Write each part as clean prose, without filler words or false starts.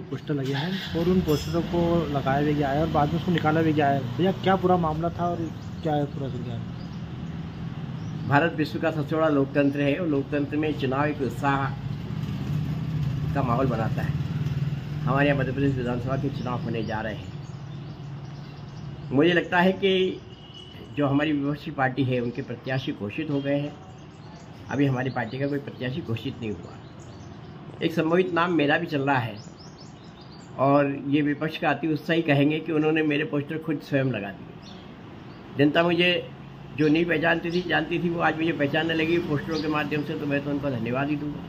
Poster लगे हैं और उन पोस्टरों को लगाया भी गया है और बाद में उसको निकाला भी गया है। भैया क्या पूरा मामला था और क्या है पूरा चल गया है? भारत विश्व का सबसे बड़ा लोकतंत्र है और लोकतंत्र में चुनाव एक उत्साह का माहौल बनाता है। हमारे यहाँ मध्य प्रदेश विधानसभा के चुनाव होने जा रहे हैं। मुझे लगता है कि जो हमारी विपक्षी पार्टी है उनके प्रत्याशी घोषित हो गए हैं। अभी हमारी पार्टी का कोई प्रत्याशी घोषित नहीं हुआ। एक संभावित नाम मेरा भी चल रहा है और ये विपक्ष का अति उत्साही कहेंगे कि उन्होंने मेरे पोस्टर खुद स्वयं लगा दिए। जनता मुझे जो नहीं जानती थी वो आज मुझे पहचानने लगी पोस्टरों के माध्यम से, तो मैं तो उनको धन्यवाद ही दूंगा।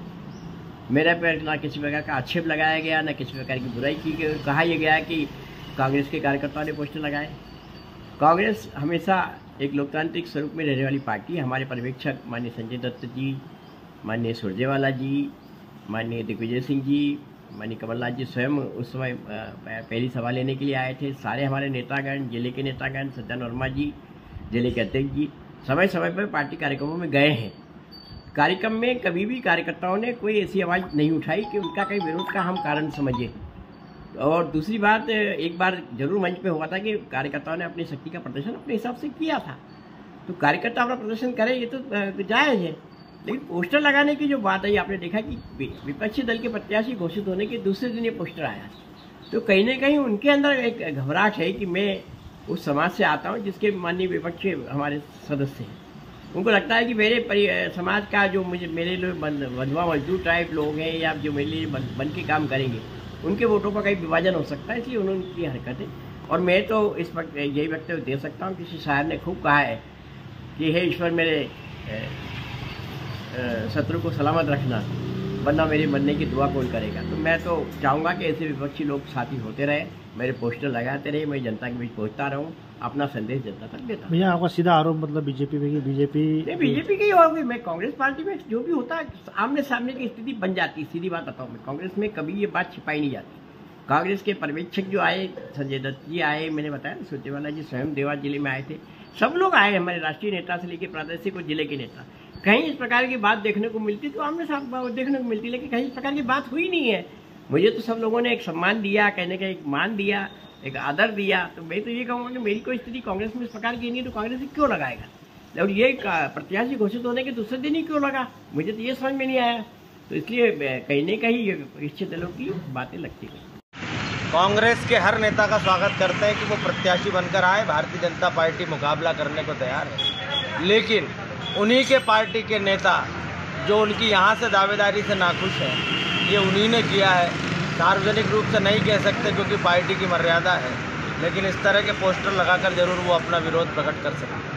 मेरे पर ना किसी प्रकार का आक्षेप लगाया गया, ना किसी प्रकार की बुराई की गई। कहा यह गया कि कांग्रेस के कार्यकर्ताओं ने पोस्टर लगाए। कांग्रेस हमेशा एक लोकतांत्रिक स्वरूप में रहने वाली पार्टी है। हमारे पर्यवेक्षक माननीय संजय दत्त जी, माननीय सुरजेवाला जी, माननीय दिग्विजय सिंह जी, माननीय कमलनाथ जी स्वयं उस समय पहली सभा लेने के लिए आए थे। सारे हमारे नेतागण, जिले के नेतागण, सज्जन वर्मा जी, जिले के अध्यक्ष जी समय समय पर पार्टी कार्यक्रमों में गए हैं। कार्यक्रम में कभी भी कार्यकर्ताओं ने कोई ऐसी आवाज़ नहीं उठाई कि उनका कहीं विरोध का हम कारण समझे। और दूसरी बात, एक बार जरूर मंच पे हुआ था कि कार्यकर्ताओं ने अपनी शक्ति का प्रदर्शन अपने हिसाब से किया था, तो कार्यकर्ता अपना प्रदर्शन करें ये तो जायज़ है। लेकिन पोस्टर लगाने की जो बात है, आपने देखा कि विपक्षी दल के प्रत्याशी घोषित होने के दूसरे दिन ये पोस्टर आया, तो कहीं ना कहीं उनके अंदर एक घबराहट है कि मैं उस समाज से आता हूँ जिसके माननीय विपक्षी हमारे सदस्य हैं। उनको लगता है कि मेरे समाज का जो मेरे लोग बंधुआ मजदूर टाइप लोग हैं या जो मेरे लिए बन के काम करेंगे, उनके वोटों का कहीं विभाजन हो सकता है, इसलिए उन्होंने की हरकत है। और मैं तो इस वक्त यही वक्तव्य दे सकता हूँ, किसी शायर ने खूब कहा है कि हे ईश्वर मेरे शत्रु को सलामत रखना, वरना मेरे मरने की दुआ कौन करेगा। तो मैं तो चाहूँगा कि ऐसे विपक्षी लोग साथी होते रहे, मेरे पोस्टर लगाते रहे, मैं जनता के बीच पहुँचता रहूँ, अपना संदेश जनता तक देता। भैया आपका सीधा आरोप मतलब बीजेपी में कि बीजेपी की होगी। मैं कांग्रेस पार्टी में जो भी होता है आमने सामने की स्थिति बन जाती है। सीधी बात बताऊँ, मैं कांग्रेस में कभी ये बात छिपाई नहीं जाती। कांग्रेस के पर्यवेक्षक जो आए, संजय दत्त जी आए, मैंने बताया सुरजेवाला जी स्वयं देवास जिले में आए थे, सब लोग आए, हमारे राष्ट्रीय नेता से लेकर प्रादेशिक और जिले के नेता। कहीं इस प्रकार की बात देखने को मिलती तो आमने सामने देखने को मिलती, लेकिन कहीं इस प्रकार की बात हुई नहीं है। मुझे तो सब लोगों ने एक सम्मान दिया, कहने का एक मान दिया, एक आदर दिया। तो मैं तो ये कहूँगा कि मेरी कोई स्थिति कांग्रेस में इस प्रकार की नहीं है, तो कांग्रेस क्यों लगाएगा। और ये प्रत्याशी घोषित होने के दूसरे दिन ही क्यों लगा, मुझे तो ये समझ में नहीं आया। तो इसलिए कहीं न कहीं ये निश्चित दलों की बातें लगती हैं। कांग्रेस के हर नेता का स्वागत करते हैं कि वो प्रत्याशी बनकर आए। भारतीय जनता पार्टी मुकाबला करने को तैयार है, लेकिन उन्हीं के पार्टी के नेता जो उनकी यहाँ से दावेदारी से नाखुश हैं, ये उन्हीं ने किया है। सार्वजनिक रूप से नहीं कह सकते क्योंकि पार्टी की मर्यादा है, लेकिन इस तरह के पोस्टर लगाकर जरूर वो अपना विरोध प्रकट कर सकते हैं।